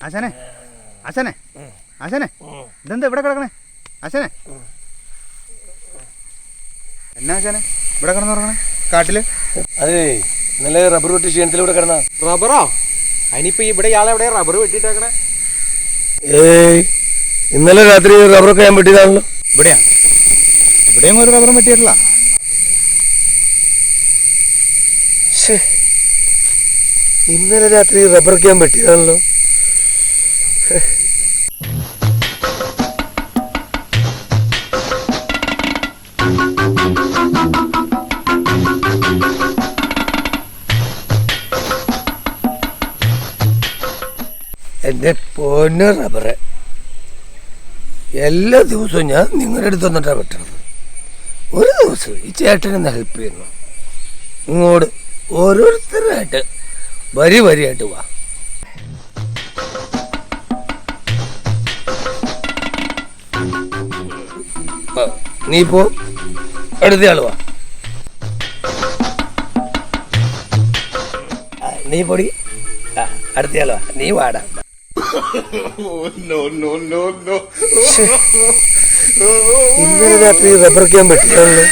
ആശാനെ ആശാനെ ആശാനെ ഇതെന്താ ഇവിടെ കിടക്കണേ ആശാനെ? എന്നാ ആശാനെ ഇവിടെ കിടന്നു പറഞ്ഞേ കാട്ടില്? അതെ ഇന്നലെ റബ്ബർ വെട്ടി ക്ഷീണത്തിലൂടെ കിടന്ന റബ്ബറോ? അതിനിപ്പോ ഇവിടെ ഇയാളെ എവിടെ റബ്ബർ വെട്ടിട്ടേക്കണേ? ഇന്നലെ രാത്രി റബ്ബറൊക്കെ ഞാൻ വെട്ടിയതാണല്ലോ. ഇവിടെയാ? ഇവിടെയും ഒരു റബ്ബറും വെട്ടിയിട്ടില്ല. ഇന്നലെ രാത്രി റബ്ബറൊക്കെ ഞാൻ വെട്ടിയതാണല്ലോ. എന്റെ പൊന്ന റബ്ബറ് എല്ലാ ദിവസവും ഞാൻ നിങ്ങളുടെ അടുത്ത് വന്നിട്ടാണ് വെട്ടണത്. ഒരു ദിവസം ഈ ചേട്ടനെന്ന് ഹെൽപ്പ് ചെയ്യുന്നു. ഇങ്ങോട്ട് ഓരോരുത്തരായിട്ട് വരിയായിട്ട് വാ. നീ പോ, അടുത്തയാള് വാ. നീ പൊടി, അടുത്തയാള് വാ. നീ വാടാ. ഇന്നലെ രാത്രി റബ്ബർ ക്യാമ്പ് പറ്റിയാണല്ലോ.